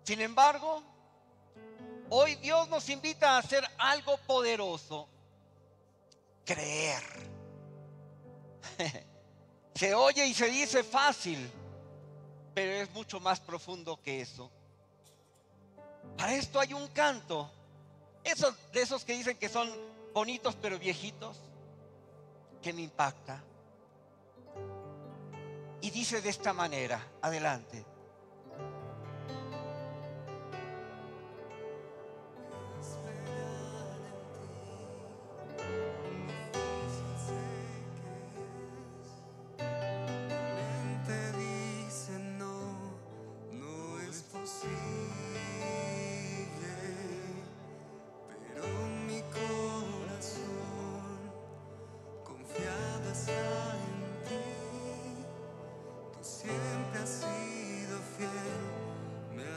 Sin embargo, hoy Dios nos invita a hacer algo poderoso: creer. Se oye y se dice fácil, pero es mucho más profundo que eso. Para esto hay un canto, de esos que dicen que son bonitos pero viejitos, que me impacta. Y dice de esta manera, adelante.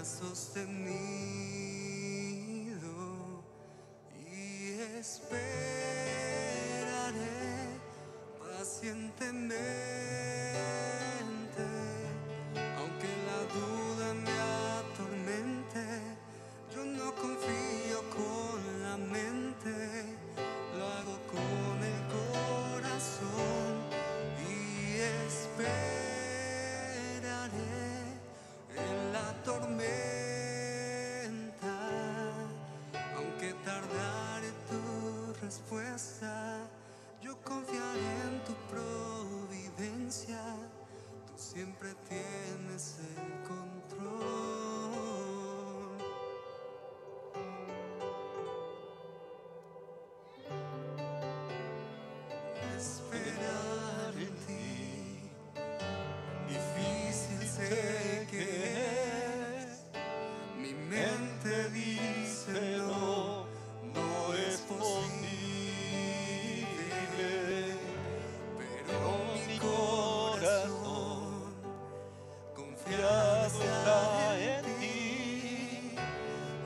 Sostenido y esperaré pacientemente, aunque la duda me atormente. Yo no confío con la mente, lo hago con el corazón y esperaré en la tormenta, aunque tardare tu respuesta. Yo confiaré en tu providencia, tú siempre tienes el control. Esperar en ti, difícil sé que es. Mi mente dice no, no es posible, pero mi corazón confiado está en ti.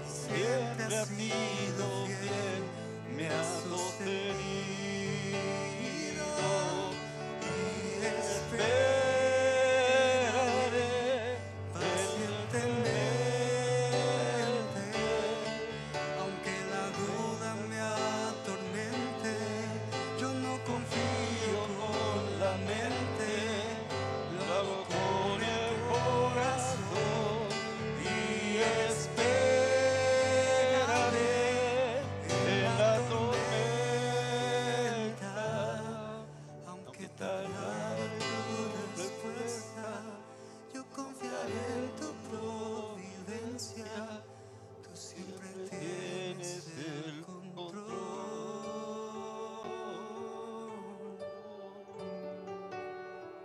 Siempre has sido fiel, me has sostenido y esperaré pacientemente, aunque la duda me atormente. Yo no confío con la mente, lo hago con el corazón y esperaré en la tormenta, aunque tardare tu respuesta. Yo confiaré en tu providencia, tú siempre tienes el control.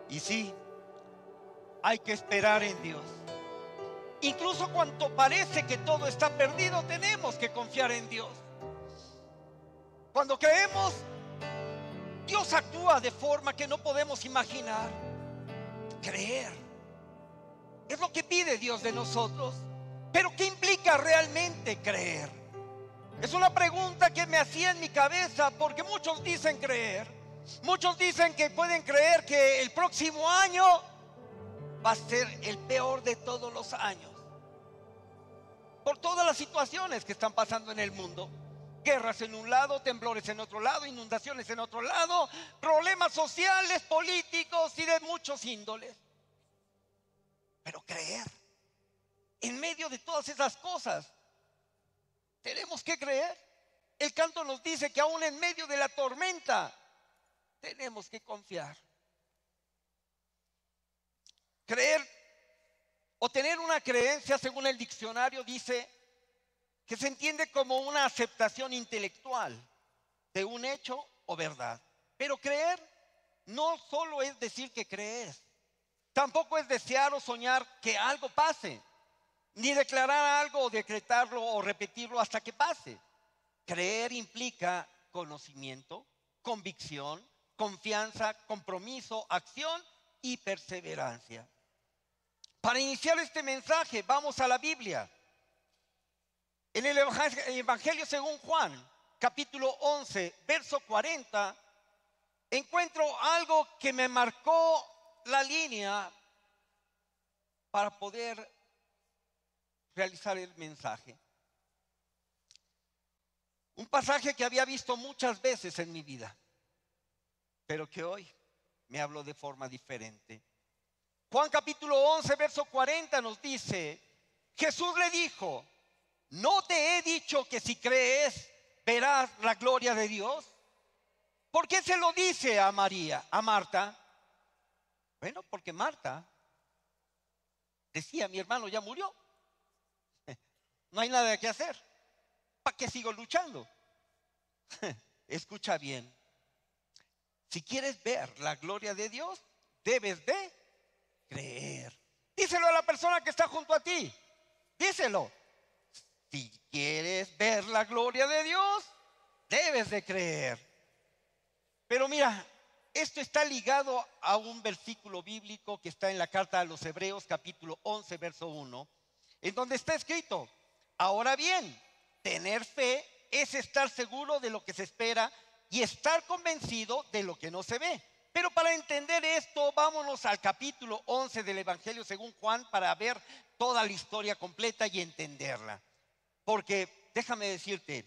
Y sí, hay que esperar en Dios. Incluso cuando parece que todo está perdido, tenemos que confiar en Dios. Cuando creemos, Dios actúa de forma que no podemos imaginar. Creer es lo que pide Dios de nosotros. Pero ¿qué implica realmente creer? Es una pregunta que me hacía en mi cabeza, porque muchos dicen creer. Muchos dicen que pueden creer que el próximo año va a ser el peor de todos los años, por todas las situaciones que están pasando en el mundo. Guerras en un lado, temblores en otro lado, inundaciones en otro lado, problemas sociales, políticos y de muchos índoles. Pero creer, en medio de todas esas cosas, tenemos que creer. El canto nos dice que aún en medio de la tormenta tenemos que confiar. Creer o tener una creencia, según el diccionario, dice que se entiende como una aceptación intelectual de un hecho o verdad. Pero creer no solo es decir que crees, tampoco es desear o soñar que algo pase, ni declarar algo o decretarlo o repetirlo hasta que pase. Creer implica conocimiento, convicción, confianza, compromiso, acción y perseverancia. Para iniciar este mensaje, vamos a la Biblia. En el Evangelio según Juan, capítulo 11, verso 40, encuentro algo que me marcó la línea para poder realizar el mensaje. Un pasaje que había visto muchas veces en mi vida, pero que hoy me habló de forma diferente. Juan capítulo 11, verso 40 nos dice, Jesús le dijo, ¿no te he dicho que si crees verás la gloria de Dios? ¿Por qué se lo dice a María, a Marta? Bueno, porque Marta decía, mi hermano ya murió, no hay nada que hacer, ¿para qué sigo luchando? Escucha bien, si quieres ver la gloria de Dios, debes de creer. Díselo a la persona que está junto a ti, díselo. Si quieres ver la gloria de Dios, debes de creer. Pero mira, esto está ligado a un versículo bíblico que está en la carta a los Hebreos, capítulo 11, verso 1, en donde está escrito, ahora bien, tener fe es estar seguro de lo que se espera y estar convencido de lo que no se ve. Pero para entender esto, vámonos al capítulo 11 del Evangelio según Juan para ver toda la historia completa y entenderla. Porque déjame decirte,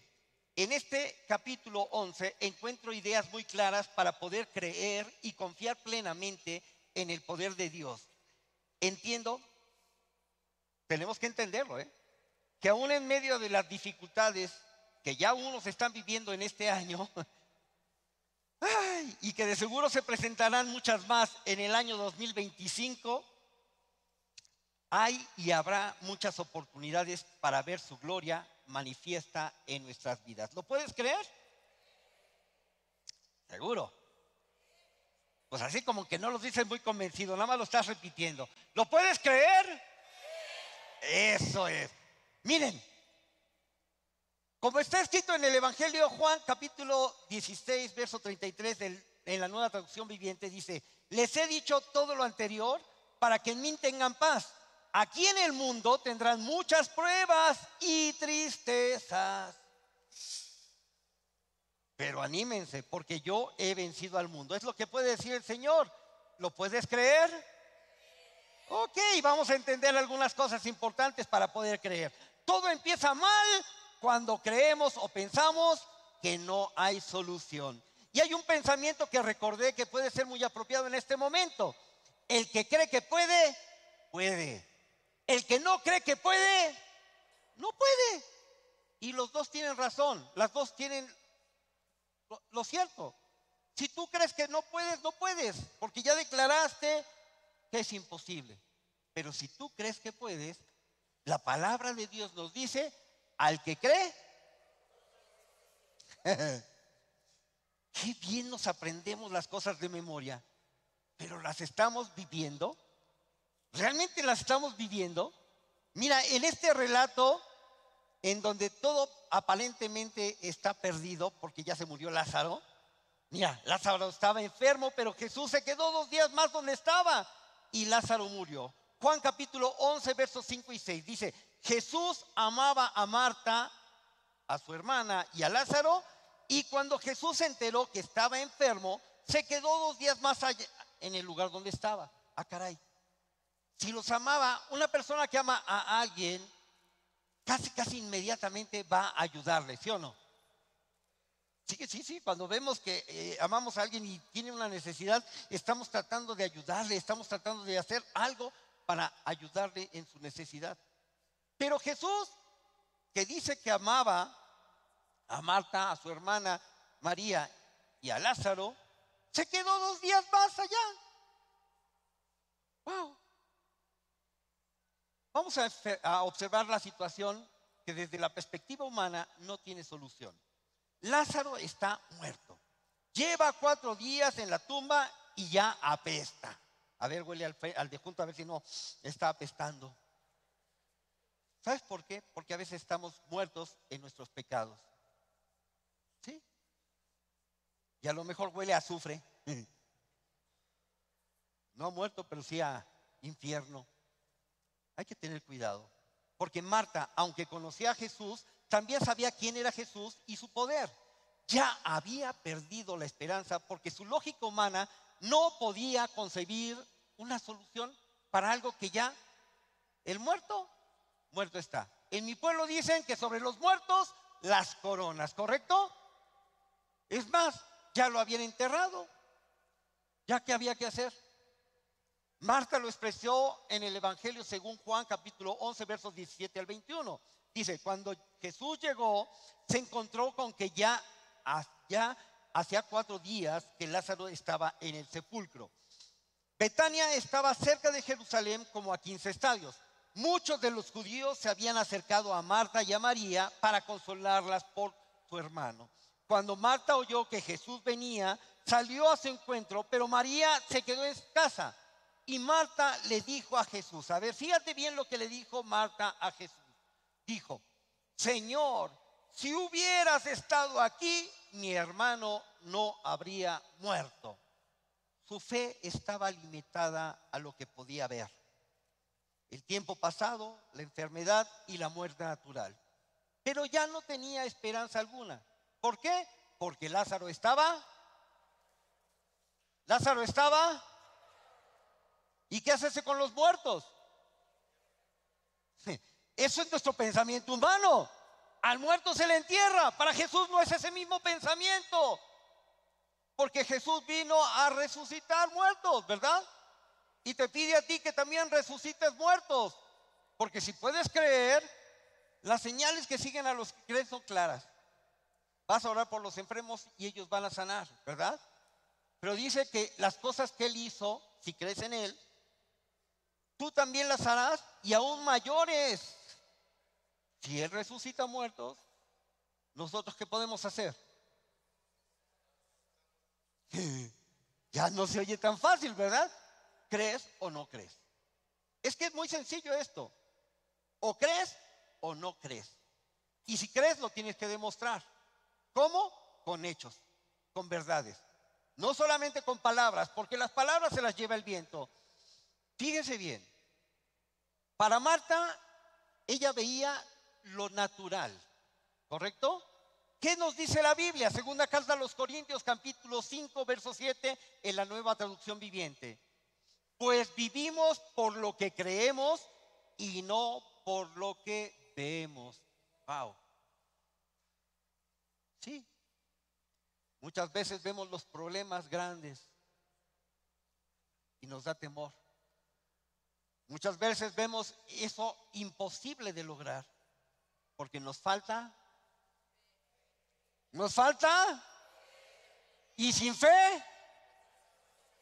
en este capítulo 11 encuentro ideas muy claras para poder creer y confiar plenamente en el poder de Dios. Entiendo, tenemos que entenderlo, que aún en medio de las dificultades que ya unos están viviendo en este año, y que de seguro se presentarán muchas más en el año 2025, hay y habrá muchas oportunidades para ver su gloria manifiesta en nuestras vidas. ¿Lo puedes creer? Seguro. Pues así como que no lo dices muy convencido, nada más lo estás repitiendo. ¿Lo puedes creer? Eso es. Miren, como está escrito en el Evangelio de Juan, capítulo 16, verso 33, en la Nueva Traducción Viviente, dice, les he dicho todo lo anterior para que en mí tengan paz. Aquí en el mundo tendrán muchas pruebas y tristezas. Pero anímense, porque yo he vencido al mundo. Es lo que puede decir el Señor. ¿Lo puedes creer? Ok, vamos a entender algunas cosas importantes para poder creer. Todo empieza mal cuando creemos o pensamos que no hay solución. Y hay un pensamiento que recordé que puede ser muy apropiado en este momento. El que cree que puede, puede. El que no cree que puede, no puede. Y los dos tienen razón, las dos tienen lo cierto. Si tú crees que no puedes, no puedes, porque ya declaraste que es imposible. Pero si tú crees que puedes, la palabra de Dios nos dice, al que cree, qué bien nos aprendemos las cosas de memoria, pero las estamos viviendo. ¿Realmente las estamos viviendo? Mira, en este relato, en donde todo aparentemente está perdido, porque ya se murió Lázaro. Mira, Lázaro estaba enfermo, pero Jesús se quedó 2 días más donde estaba y Lázaro murió. Juan capítulo 11, versos 5 y 6 dice, Jesús amaba a Marta, a su hermana y a Lázaro, y cuando Jesús se enteró que estaba enfermo, se quedó 2 días más allá, en el lugar donde estaba. Ah, caray. Si los amaba, una persona que ama a alguien, casi inmediatamente va a ayudarle, ¿sí o no? Sí, cuando vemos que amamos a alguien y tiene una necesidad, estamos tratando de ayudarle, estamos tratando de hacer algo para ayudarle en su necesidad. Pero Jesús, que dice que amaba a Marta, a su hermana María y a Lázaro, se quedó 2 días más allá. ¡Wow! Vamos a observar la situación que desde la perspectiva humana no tiene solución. Lázaro está muerto. Lleva 4 días en la tumba y ya apesta. A ver, huele al de junto a ver si no está apestando. ¿Sabes por qué? Porque a veces estamos muertos en nuestros pecados. ¿Sí? Y a lo mejor huele a azufre. No ha muerto, pero sí a infierno. Hay que tener cuidado, porque Marta, aunque conocía a Jesús, también sabía quién era Jesús y su poder. Ya había perdido la esperanza porque su lógica humana no podía concebir una solución para algo que ya el muerto muerto está. En mi pueblo dicen que sobre los muertos las coronas, ¿correcto? Es más, ya lo habían enterrado. ¿Ya qué había que hacer? Marta lo expresó en el Evangelio según Juan, capítulo 11, versos 17 al 21. Dice, cuando Jesús llegó, se encontró con que ya hacía 4 días que Lázaro estaba en el sepulcro. Betania estaba cerca de Jerusalén como a 15 estadios. Muchos de los judíos se habían acercado a Marta y a María para consolarlas por su hermano. Cuando Marta oyó que Jesús venía, salió a su encuentro, pero María se quedó en casa. Y Marta le dijo a Jesús, a ver, fíjate bien lo que le dijo Marta a Jesús. Dijo, Señor, si hubieras estado aquí, mi hermano no habría muerto. Su fe estaba limitada a lo que podía ver. El tiempo pasado, la enfermedad y la muerte natural. Pero ya no tenía esperanza alguna. ¿Por qué? Porque Lázaro estaba. ¿Y qué hacerse con los muertos? Eso es nuestro pensamiento humano. Al muerto se le entierra. Para Jesús no es ese mismo pensamiento. Porque Jesús vino a resucitar muertos, ¿verdad? Y te pide a ti que también resucites muertos. Porque si puedes creer, las señales que siguen a los que creen son claras. Vas a orar por los enfermos y ellos van a sanar, ¿verdad? Pero dice que las cosas que Él hizo, si crees en Él, tú también las harás y aún mayores. Si Él resucita muertos, ¿nosotros qué podemos hacer? Ya no se oye tan fácil, ¿verdad? ¿Crees o no crees? Es que es muy sencillo esto. O crees o no crees. Y si crees, lo tienes que demostrar. ¿Cómo? Con hechos, con verdades. No solamente con palabras, porque las palabras se las lleva el viento. Fíjense bien. Para Marta, ella veía lo natural, ¿correcto? ¿Qué nos dice la Biblia? Segunda carta a los Corintios, capítulo 5, verso 7, en la Nueva Traducción Viviente. Pues vivimos por lo que creemos y no por lo que vemos. Wow. Sí. Muchas veces vemos los problemas grandes y nos da temor. Muchas veces vemos eso imposible de lograr porque nos falta. Y sin fe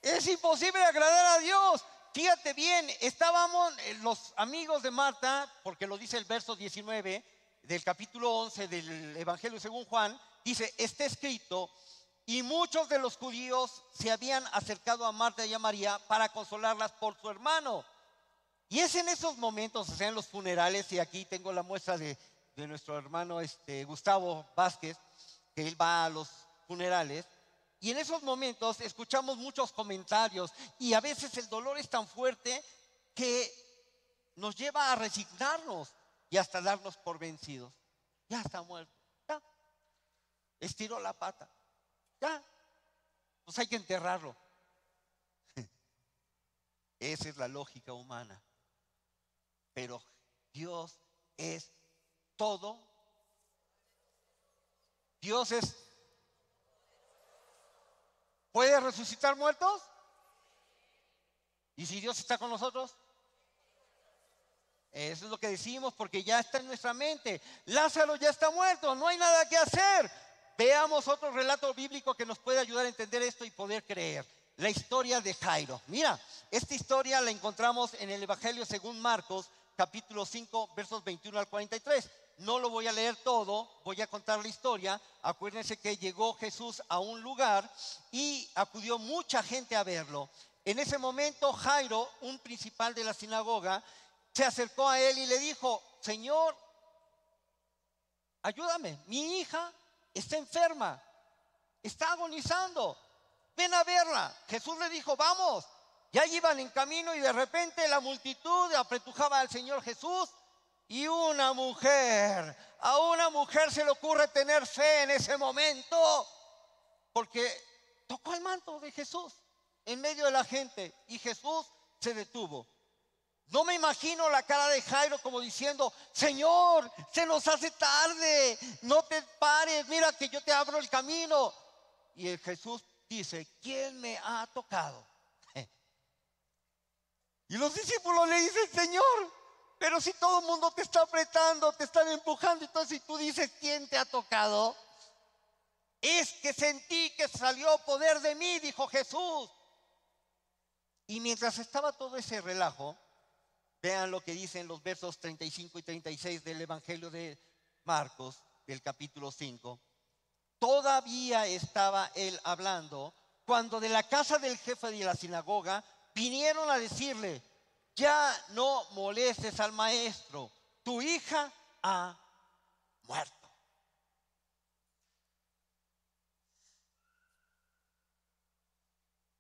es imposible agradar a Dios. Fíjate bien, estábamos los amigos de Marta, porque lo dice el verso 19 del capítulo 11 del Evangelio según Juan, dice, está escrito, y muchos de los judíos se habían acercado a Marta y a María para consolarlas por su hermano. Y es en esos momentos, o sea, en los funerales, y aquí tengo la muestra de nuestro hermano Gustavo Vázquez, que él va a los funerales, y en esos momentos escuchamos muchos comentarios, y a veces el dolor es tan fuerte que nos lleva a resignarnos y hasta darnos por vencidos. Ya está muerto, ya, estiró la pata, ya, pues hay que enterrarlo. Esa es la lógica humana. Pero Dios es todo. Dios es. ¿Puede resucitar muertos? ¿Y si Dios está con nosotros? Eso es lo que decimos porque ya está en nuestra mente. Lázaro ya está muerto, no hay nada que hacer. Veamos otro relato bíblico que nos puede ayudar a entender esto y poder creer. La historia de Jairo. Mira, esta historia la encontramos en el Evangelio según Marcos, capítulo 5, versos 21 al 43. No lo voy a leer todo, voy a contar la historia. Acuérdense que llegó Jesús a un lugar y acudió mucha gente a verlo. En ese momento Jairo, un principal de la sinagoga, se acercó a él y le dijo, Señor, ayúdame, mi hija está enferma, está agonizando, ven a verla. Jesús le dijo, vamos. Ya iban en camino y de repente la multitud apretujaba al Señor Jesús. Y a una mujer se le ocurre tener fe en ese momento, porque tocó el manto de Jesús en medio de la gente y Jesús se detuvo. No me imagino la cara de Jairo como diciendo: Señor, se nos hace tarde, no te pares, mira que yo te abro el camino. Y el Jesús dice: ¿quién me ha tocado? Y los discípulos le dicen: Señor, pero si todo el mundo te está apretando, te están empujando, entonces si tú dices: ¿quién te ha tocado? Es que sentí que salió poder de mí, dijo Jesús. Y mientras estaba todo ese relajo, vean lo que dicen los versos 35 y 36 del Evangelio de Marcos, del capítulo 5. Todavía estaba él hablando cuando de la casa del jefe de la sinagoga vinieron a decirle: ya no molestes al maestro, tu hija ha muerto.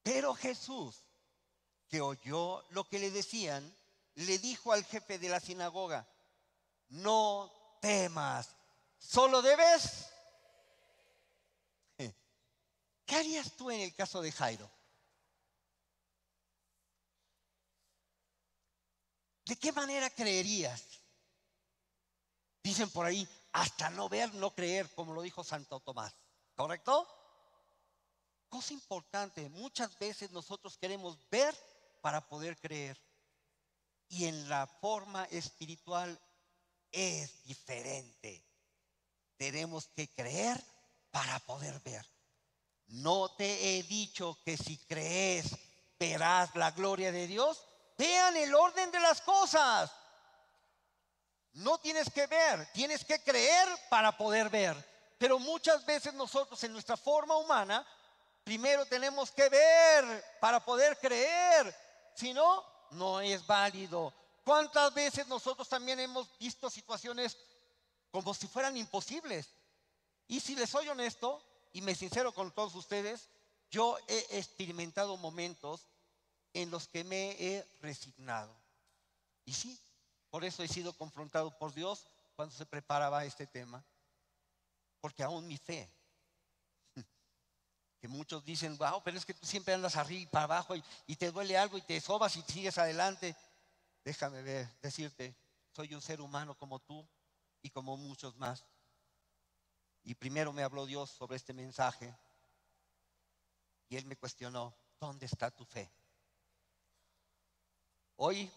Pero Jesús, que oyó lo que le decían, le dijo al jefe de la sinagoga: no temas, solo debes. ¿Qué harías tú en el caso de Jairo? ¿De qué manera creerías? Dicen por ahí: hasta no ver, no creer, como lo dijo Santo Tomás. ¿Correcto? Cosa importante, muchas veces nosotros queremos ver para poder creer. Y en la forma espiritual es diferente. Tenemos que creer para poder ver. ¿No te he dicho que si crees verás la gloria de Dios? Vean el orden de las cosas. No tienes que ver, tienes que creer para poder ver. Pero muchas veces nosotros en nuestra forma humana, primero tenemos que ver para poder creer. Si no, no es válido. ¿Cuántas veces nosotros también hemos visto situaciones como si fueran imposibles? Y si les soy honesto y me sincero con todos ustedes, yo he experimentado momentos en los que me he resignado. Y sí, por eso he sido confrontado por Dios cuando se preparaba este tema. Porque aún mi fe, que muchos dicen: wow, pero es que tú siempre andas arriba y para abajo y te duele algo y te sobas y sigues adelante. Déjame decirte, soy un ser humano como tú y como muchos más. Y primero me habló Dios sobre este mensaje y Él me cuestionó: ¿dónde está tu fe? Hoy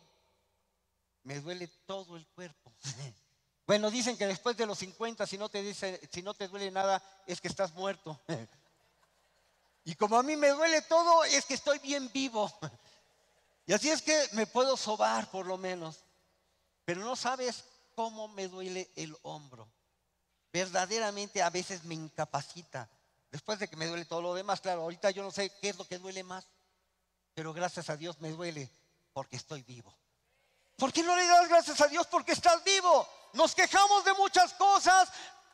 me duele todo el cuerpo. Bueno, dicen que después de los 50, si no te duele nada, es que estás muerto. Y como a mí me duele todo, es que estoy bien vivo. Y así es que me puedo sobar por lo menos. Pero no sabes cómo me duele el hombro. Verdaderamente a veces me incapacita. Después de que me duele todo lo demás, claro, ahorita yo no sé qué es lo que duele más. Pero gracias a Dios me duele porque estoy vivo. ¿Por qué no le das gracias a Dios porque estás vivo? Nos quejamos de muchas cosas,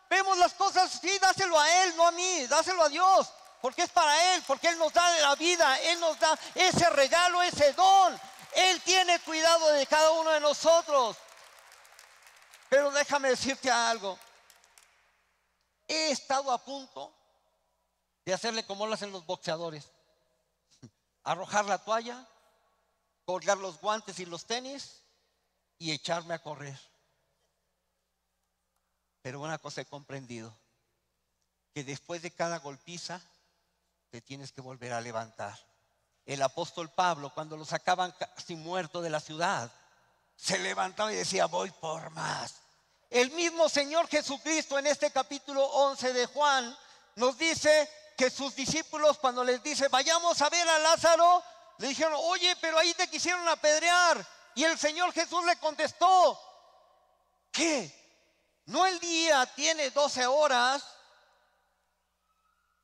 vemos las cosas, sí, dáselo a Él, no a mí, dáselo a Dios, porque es para Él, porque Él nos da la vida, Él nos da ese regalo, ese don. Él tiene cuidado de cada uno de nosotros. Pero déjame decirte algo. He estado a punto de hacerle como lo hacen los boxeadores: arrojar la toalla, colgar los guantes y los tenis y echarme a correr. Pero una cosa he comprendido: que después de cada golpiza te tienes que volver a levantar. El apóstol Pablo, cuando lo sacaban casi muerto de la ciudad, se levantaba y decía: voy por más. El mismo Señor Jesucristo en este capítulo 11 de Juan nos dice que sus discípulos, cuando les dice: vayamos a ver a Lázaro, le dijeron: oye, pero ahí te quisieron apedrear. Y el Señor Jesús le contestó: ¿qué? ¿No el día tiene 12 horas?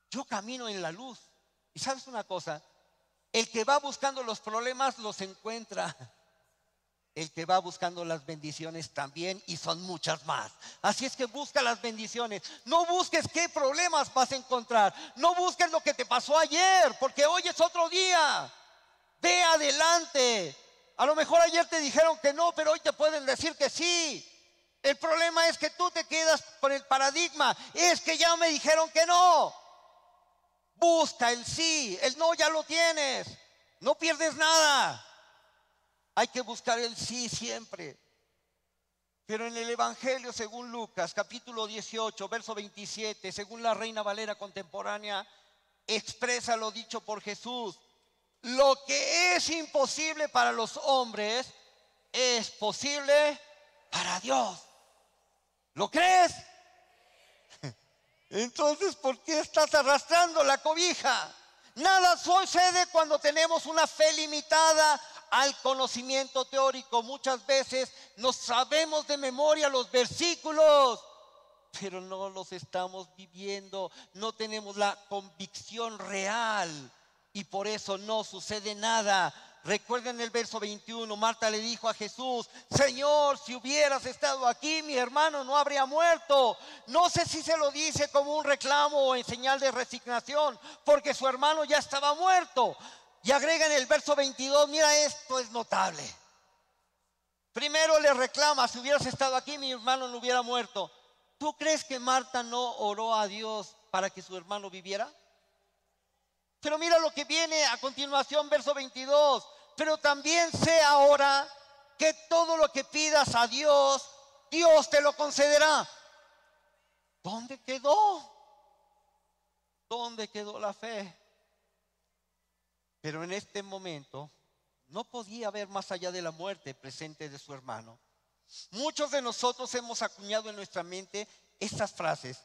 Yo camino en la luz. Y sabes una cosa, el que va buscando los problemas los encuentra. El que va buscando las bendiciones también, y son muchas más. Así es que busca las bendiciones. No busques qué problemas vas a encontrar. No busques lo que te pasó ayer, porque hoy es otro día. Ve adelante. A lo mejor ayer te dijeron que no, pero hoy te pueden decir que sí. El problema es que tú te quedas con el paradigma: es que ya me dijeron que no. Busca el sí, el no ya lo tienes. No pierdes nada. Hay que buscar el sí siempre. Pero en el Evangelio según Lucas, capítulo 18, verso 27, según la Reina Valera contemporánea, expresa lo dicho por Jesús. Lo que es imposible para los hombres es posible para Dios. ¿Lo crees? Entonces, ¿por qué estás arrastrando la cobija? Nada sucede cuando tenemos una fe limitada al conocimiento teórico. Muchas veces nos sabemos de memoria los versículos, pero no los estamos viviendo, no tenemos la convicción real y por eso no sucede nada. Recuerden el verso 21, Marta le dijo a Jesús: Señor, si hubieras estado aquí, mi hermano no habría muerto. No sé si se lo dice como un reclamo o en señal de resignación, porque su hermano ya estaba muerto. Y agrega en el verso 22, mira, esto es notable. Primero le reclama: si hubieras estado aquí, mi hermano no hubiera muerto. ¿Tú crees que Marta no oró a Dios para que su hermano viviera? Pero mira lo que viene a continuación, verso 22. Pero también sé ahora que todo lo que pidas a Dios, Dios te lo concederá. ¿Dónde quedó? ¿Dónde quedó la fe? Pero en este momento no podía ver más allá de la muerte presente de su hermano. Muchos de nosotros hemos acuñado en nuestra mente estas frases: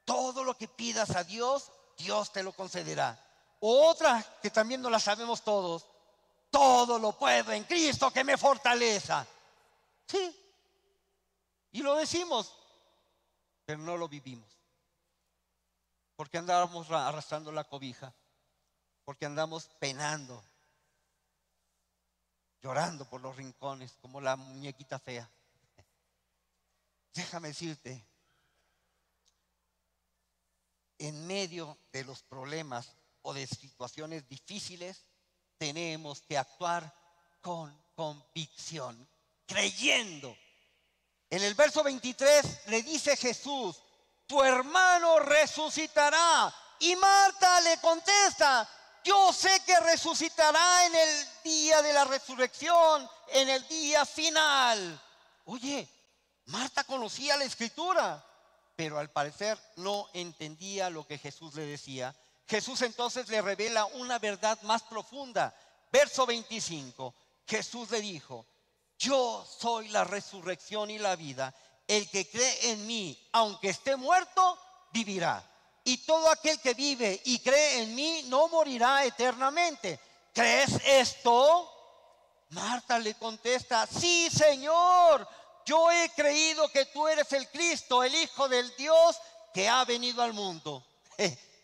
todo lo que pidas a Dios, Dios te lo concederá. O otra que también no la sabemos todos: todo lo puedo en Cristo que me fortaleza. Sí, y lo decimos, pero no lo vivimos. Porque andábamos arrastrando la cobija, porque andamos penando, llorando por los rincones como la muñequita fea. Déjame decirte, en medio de los problemas o de situaciones difíciles, tenemos que actuar con convicción, creyendo. En el verso 23 le dice Jesús: tu hermano resucitará. Y Marta le contesta: yo sé que resucitará en el día de la resurrección, en el día final. Oye, Marta conocía la Escritura, pero al parecer no entendía lo que Jesús le decía. Jesús entonces le revela una verdad más profunda. Verso 25, Jesús le dijo: yo soy la resurrección y la vida. El que cree en mí, aunque esté muerto, vivirá. Y todo aquel que vive y cree en mí no morirá eternamente. ¿Crees esto? Marta le contesta: sí, Señor, yo he creído que tú eres el Cristo, el Hijo del Dios que ha venido al mundo.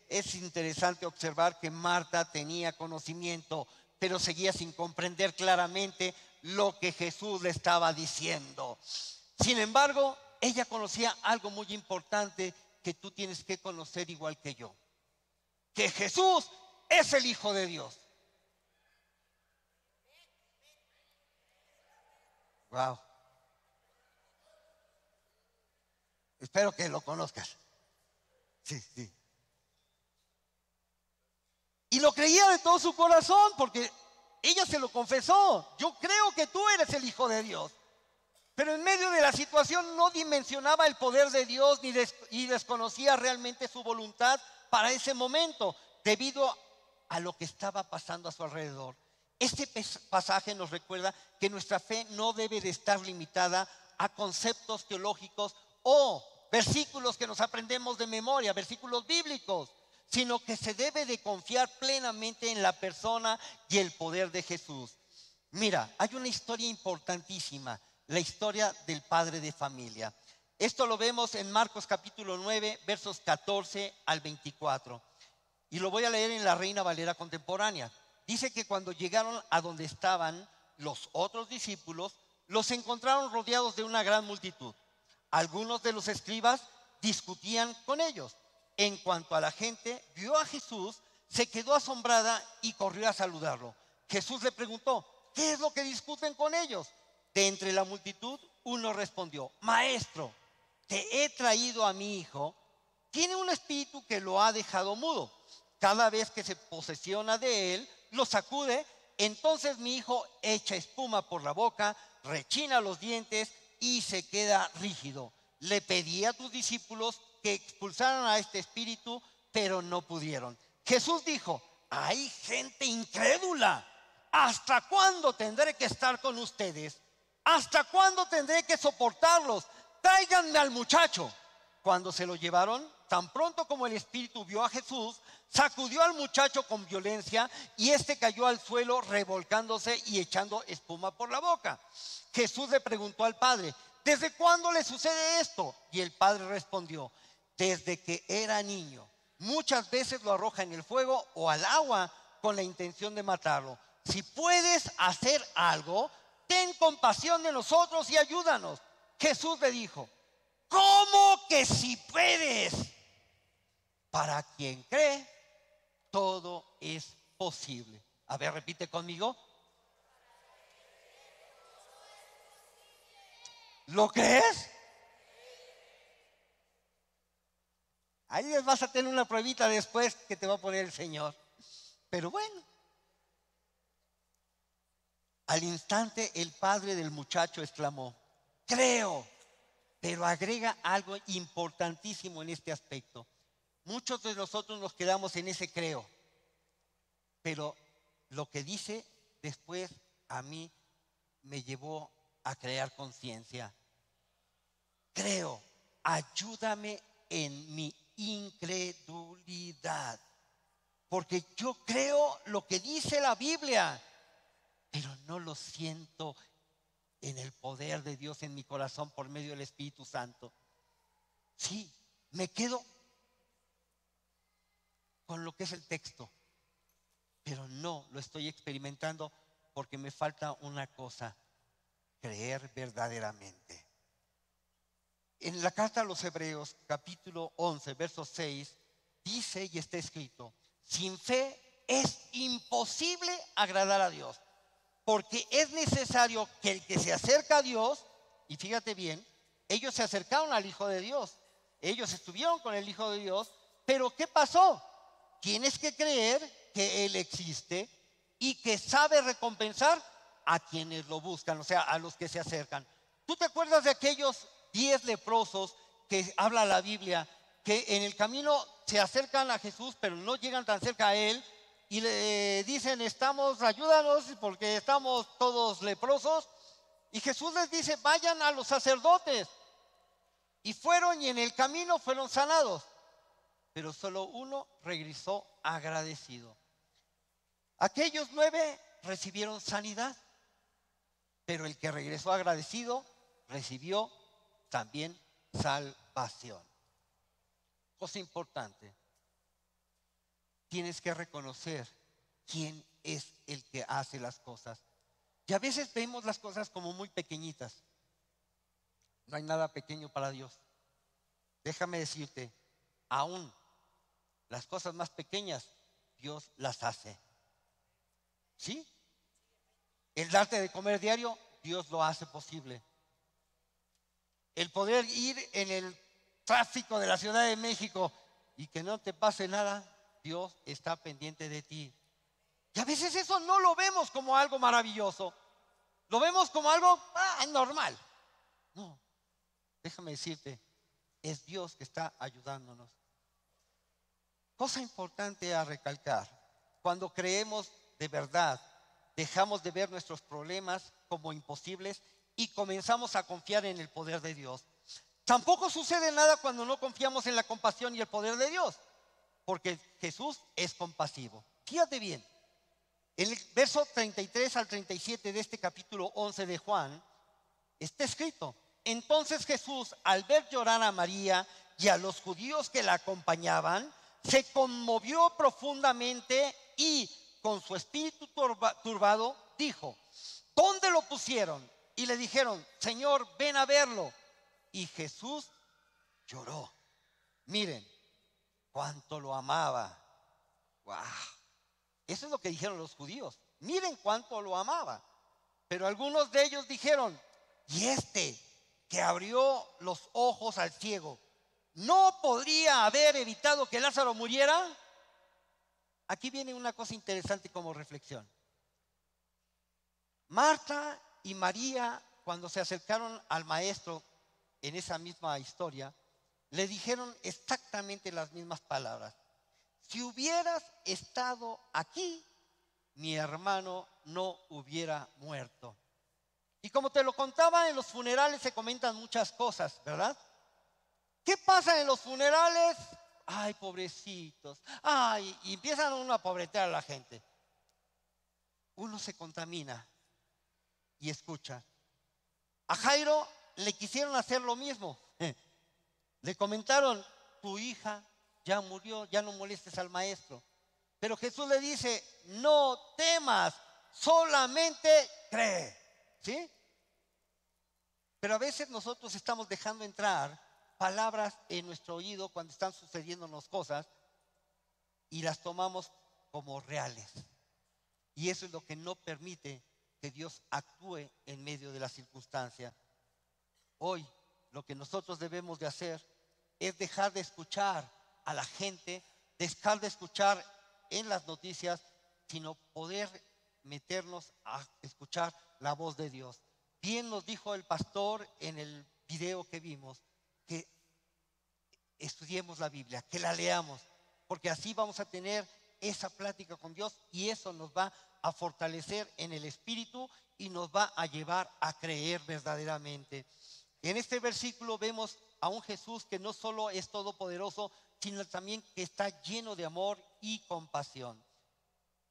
Es interesante observar que Marta tenía conocimiento, pero seguía sin comprender claramente lo que Jesús le estaba diciendo. Sin embargo, ella conocía algo muy importante que tú tienes que conocer igual que yo: que Jesús es el Hijo de Dios. Wow. Espero que lo conozcas. Sí, sí. Y lo creía de todo su corazón, porque ella se lo confesó: yo creo que tú eres el Hijo de Dios. Pero en medio de la situación no dimensionaba el poder de Dios y desconocía realmente su voluntad para ese momento, debido a lo que estaba pasando a su alrededor. Este pasaje nos recuerda que nuestra fe no debe de estar limitada a conceptos teológicos o versículos que nos aprendemos de memoria, versículos bíblicos, sino que se debe de confiar plenamente en la persona y el poder de Jesús. Mira, hay una historia importantísima, la historia del padre de familia. Esto lo vemos en Marcos capítulo 9, versos 14 al 24. Y lo voy a leer en la Reina Valera contemporánea. Dice que cuando llegaron a donde estaban los otros discípulos, los encontraron rodeados de una gran multitud. Algunos de los escribas discutían con ellos. En cuanto a la gente vio a Jesús, se quedó asombrada y corrió a saludarlo. Jesús le preguntó: ¿qué es lo que discuten con ellos? De entre la multitud, uno respondió: Maestro, te he traído a mi hijo. Tiene un espíritu que lo ha dejado mudo. Cada vez que se posesiona de él, lo sacude entonces mi hijo echa espuma por la boca, rechina los dientes y se queda rígido. Le pedí a tus discípulos que expulsaran a este espíritu, pero no pudieron. Jesús dijo: hay gente incrédula. ¿Hasta cuándo tendré que estar con ustedes? ¿Hasta cuándo tendré que soportarlos? Tráiganme al muchacho. Cuando se lo llevaron, tan pronto como el espíritu vio a Jesús, sacudió al muchacho con violencia y éste cayó al suelo revolcándose y echando espuma por la boca. Jesús le preguntó al padre: ¿desde cuándo le sucede esto? Y el padre respondió: desde que era niño. Muchas veces lo arroja en el fuego o al agua con la intención de matarlo. Si puedes hacer algo, ten compasión de nosotros y ayúdanos. Jesús le dijo: ¿cómo que si puedes? Para quien cree, todo es posible. A ver, repite conmigo. ¿Lo crees? Ahí les vas a tener una pruebita después que te va a poner el Señor. Pero bueno. Al instante el padre del muchacho exclamó: creo. Pero agrega algo importantísimo en este aspecto. Muchos de nosotros nos quedamos en ese creo. Pero lo que dice después a mí me llevó a crear conciencia. Creo, ayúdame en mi incredulidad. Porque yo creo lo que dice la Biblia, pero no lo siento en el poder de Dios en mi corazón por medio del Espíritu Santo. Sí, me quedo con lo que es el texto, pero no lo estoy experimentando porque me falta una cosa: creer verdaderamente. En la carta a los Hebreos, capítulo 11, verso 6, dice y está escrito: sin fe es imposible agradar a Dios, porque es necesario que el que se acerca a Dios, y fíjate bien, ellos se acercaron al Hijo de Dios, ellos estuvieron con el Hijo de Dios, pero ¿qué pasó? Tienes que creer que Él existe y que sabe recompensar a quienes lo buscan, o sea, a los que se acercan. ¿Tú te acuerdas de aquellos 10 leprosos que habla la Biblia, que en el camino se acercan a Jesús, pero no llegan tan cerca a Él? Y le dicen: ayúdanos porque estamos todos leprosos. Y Jesús les dice: vayan a los sacerdotes. Y fueron, y en el camino fueron sanados. Pero solo uno regresó agradecido. Aquellos 9 recibieron sanidad, pero el que regresó agradecido recibió también salvación. Cosa importante: tienes que reconocer quién es el que hace las cosas. Y a veces vemos las cosas como muy pequeñitas. No hay nada pequeño para Dios. Déjame decirte, aún las cosas más pequeñas, Dios las hace. ¿Sí? El darte de comer diario, Dios lo hace posible. El poder ir en el tráfico de la Ciudad de México y que no te pase nada, Dios está pendiente de ti. Y a veces eso no lo vemos como algo maravilloso. Lo vemos como algo normal. No, déjame decirte, es Dios que está ayudándonos. Cosa importante a recalcar: cuando creemos de verdad, dejamos de ver nuestros problemas como imposibles y comenzamos a confiar en el poder de Dios. Tampoco sucede nada cuando no confiamos en la compasión y el poder de Dios, porque Jesús es compasivo. Fíjate bien, en el verso 33 al 37 de este capítulo 11 de Juan, está escrito: entonces Jesús, al ver llorar a María y a los judíos que la acompañaban, se conmovió profundamente y con su espíritu turbado dijo: ¿dónde lo pusieron? Y le dijeron: Señor, ven a verlo. Y Jesús lloró. Miren cuánto lo amaba. ¡Wow! Eso es lo que dijeron los judíos. Miren cuánto lo amaba. Pero algunos de ellos dijeron: ¿y este que abrió los ojos al ciego no podría haber evitado que Lázaro muriera? Aquí viene una cosa interesante como reflexión. Marta y María, cuando se acercaron al maestro en esa misma historia, le dijeron exactamente las mismas palabras. Si hubieras estado aquí, mi hermano no hubiera muerto. Y como te lo contaba, en los funerales se comentan muchas cosas, ¿verdad? ¿Qué pasa en los funerales? Ay, pobrecitos. Ay, y empiezan uno a pobretear a la gente. Uno se contamina y escucha. A Jairo le quisieron hacer lo mismo. Le comentaron, tu hija ya murió, ya no molestes al maestro. Pero Jesús le dice, no temas, solamente cree. ¿Sí? Pero a veces nosotros estamos dejando entrar palabras en nuestro oído cuando están sucediéndonos cosas y las tomamos como reales. Y eso es lo que no permite que Dios actúe en medio de la circunstancia. Hoy lo que nosotros debemos de hacer es dejar de escuchar a la gente, dejar de escuchar en las noticias, sino poder meternos a escuchar la voz de Dios. Bien nos dijo el pastor en el video que vimos, que estudiemos la Biblia, que la leamos, porque así vamos a tener esa plática con Dios y eso nos va a fortalecer en el espíritu y nos va a llevar a creer verdaderamente. En este versículo vemos a un Jesús que no solo es todopoderoso, sino también que está lleno de amor y compasión.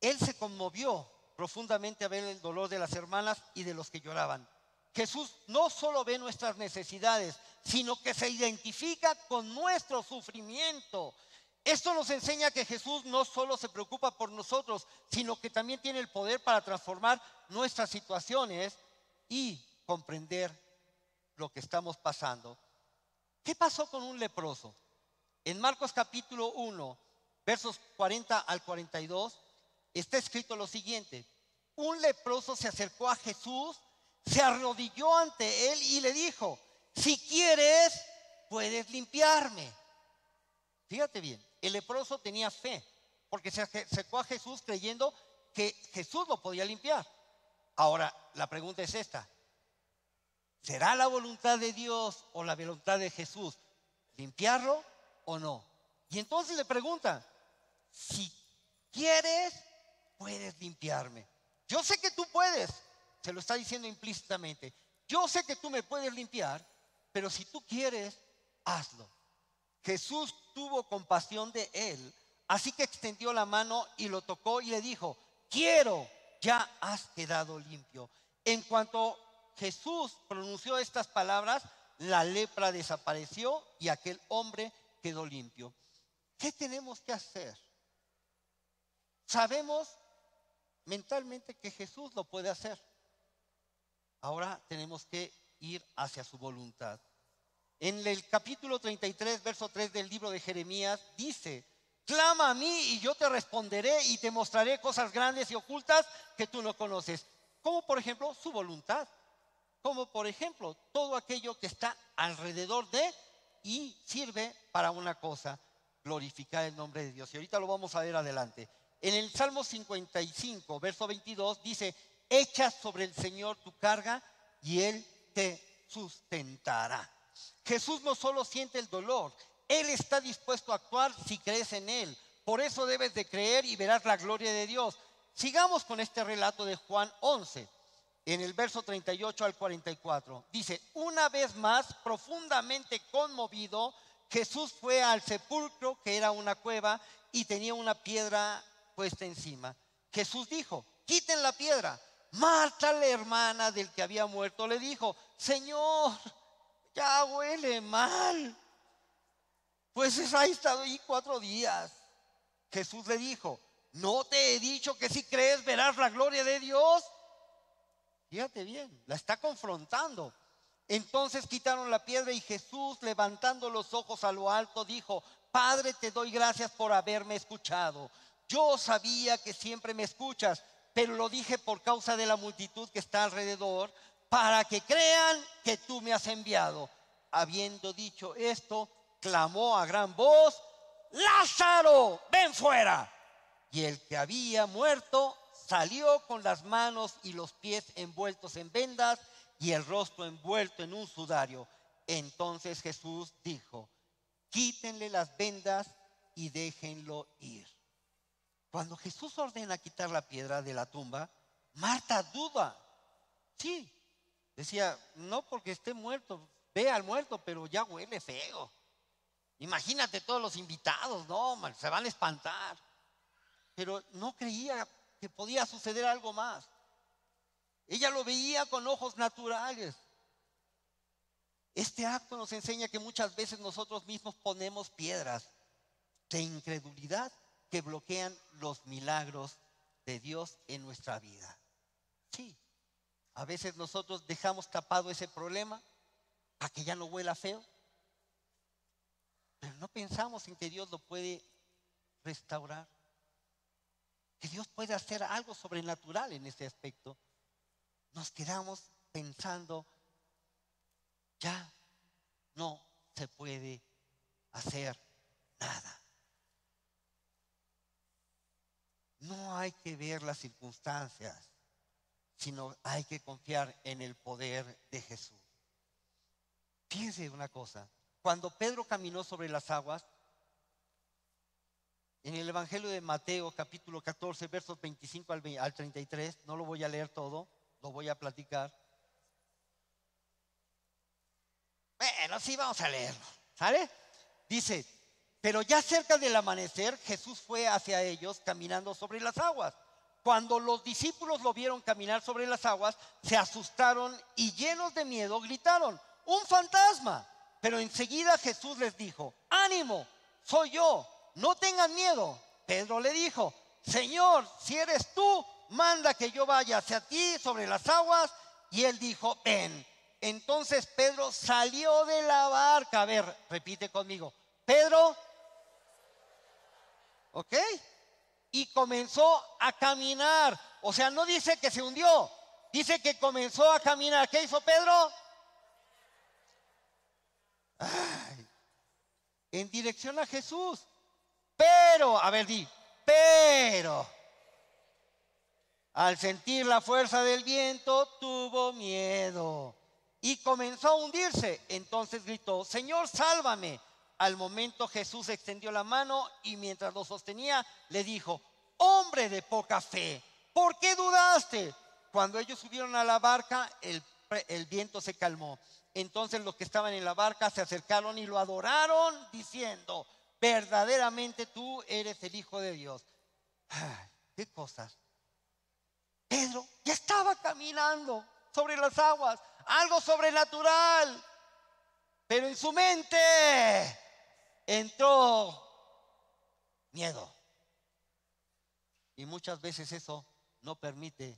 Él se conmovió profundamente a ver el dolor de las hermanas y de los que lloraban. Jesús no solo ve nuestras necesidades, sino que se identifica con nuestro sufrimiento. Esto nos enseña que Jesús no solo se preocupa por nosotros, sino que también tiene el poder para transformar nuestras situaciones y comprender lo que estamos pasando. ¿Qué pasó con un leproso? En Marcos capítulo 1, versos 40 al 42, está escrito lo siguiente. Un leproso se acercó a Jesús, se arrodilló ante él y le dijo, si quieres, puedes limpiarme. Fíjate bien, el leproso tenía fe, porque se acercó a Jesús creyendo que Jesús lo podía limpiar. Ahora, la pregunta es esta. ¿Será la voluntad de Dios o la voluntad de Jesús limpiarlo o no? Y entonces le pregunta, si quieres, puedes limpiarme. Yo sé que tú puedes, se lo está diciendo implícitamente. Yo sé que tú me puedes limpiar, pero si tú quieres, hazlo. Jesús tuvo compasión de él, así que extendió la mano y lo tocó y le dijo, quiero, ya has quedado limpio. En cuanto Jesús pronunció estas palabras, la lepra desapareció y aquel hombre quedó limpio. ¿Qué tenemos que hacer? Sabemos mentalmente que Jesús lo puede hacer. Ahora tenemos que ir hacia su voluntad. En el capítulo 33, verso 3 del libro de Jeremías, dice, clama a mí y yo te responderé y te mostraré cosas grandes y ocultas que tú no conoces. Como por ejemplo su voluntad. Como por ejemplo todo aquello que está alrededor de y sirve para una cosa, glorificar el nombre de Dios. Y ahorita lo vamos a ver adelante. En el Salmo 55, verso 22 dice, echa sobre el Señor tu carga y Él te sustentará. Jesús no solo siente el dolor, Él está dispuesto a actuar si crees en Él. Por eso debes de creer y verás la gloria de Dios. Sigamos con este relato de Juan 11, en el verso 38 al 44. Dice, una vez más, profundamente conmovido, Jesús fue al sepulcro, que era una cueva, y tenía una piedra puesta encima. Jesús dijo, quiten la piedra. Marta, la hermana del que había muerto, le dijo, Señor, ya huele mal, pues ha estado ahí 4 días. Jesús le dijo, ¿no te he dicho que si crees verás la gloria de Dios? Fíjate bien, la está confrontando. Entonces quitaron la piedra y Jesús, levantando los ojos a lo alto, dijo, Padre, te doy gracias por haberme escuchado. Yo sabía que siempre me escuchas, pero lo dije por causa de la multitud que está alrededor, para que crean que tú me has enviado. Habiendo dicho esto, clamó a gran voz, Lázaro, ven fuera. Y el que había muerto salió con las manos y los pies envueltos en vendas y el rostro envuelto en un sudario. Entonces Jesús dijo: quítenle las vendas y déjenlo ir. Cuando Jesús ordena quitar la piedra de la tumba, Marta duda. Sí, decía, no porque esté muerto, ve al muerto, pero ya huele feo. Imagínate todos los invitados, no, man, se van a espantar. Pero no creía que podía suceder algo más. Ella lo veía con ojos naturales. Este acto nos enseña que muchas veces nosotros mismos ponemos piedras de incredulidad que bloquean los milagros de Dios en nuestra vida. Sí, a veces nosotros dejamos tapado ese problema para que ya no huela feo, pero no pensamos en que Dios lo puede restaurar, que Dios puede hacer algo sobrenatural en ese aspecto. Nos quedamos pensando, ya no se puede hacer nada. No hay que ver las circunstancias, sino hay que confiar en el poder de Jesús. Fíjense una cosa, cuando Pedro caminó sobre las aguas, en el Evangelio de Mateo, capítulo 14, versos 25 al 33, no lo voy a leer todo, lo voy a platicar. Bueno, sí, vamos a leerlo, ¿sale? Dice: pero ya cerca del amanecer, Jesús fue hacia ellos caminando sobre las aguas. Cuando los discípulos lo vieron caminar sobre las aguas, se asustaron y llenos de miedo gritaron: ¡un fantasma! Pero enseguida Jesús les dijo: ánimo, soy yo, no tengan miedo. Pedro le dijo: Señor, si eres tú, manda que yo vaya hacia ti sobre las aguas. Y él dijo: ven. Entonces Pedro salió de la barca. A ver, repite conmigo. Pedro, ¿ok? Y comenzó a caminar. O sea, no dice que se hundió, dice que comenzó a caminar. ¿Qué hizo Pedro? Ay, en dirección a Jesús. Pero, a ver, pero al sentir la fuerza del viento tuvo miedo y comenzó a hundirse. Entonces gritó: Señor, sálvame. Al momento Jesús extendió la mano y mientras lo sostenía le dijo: hombre de poca fe, ¿por qué dudaste? Cuando ellos subieron a la barca, el viento se calmó. Entonces los que estaban en la barca se acercaron y lo adoraron diciendo: verdaderamente tú eres el Hijo de Dios. Ay, qué cosas. Pedro ya estaba caminando sobre las aguas, algo sobrenatural, pero en su mente entró miedo. Y muchas veces eso no permite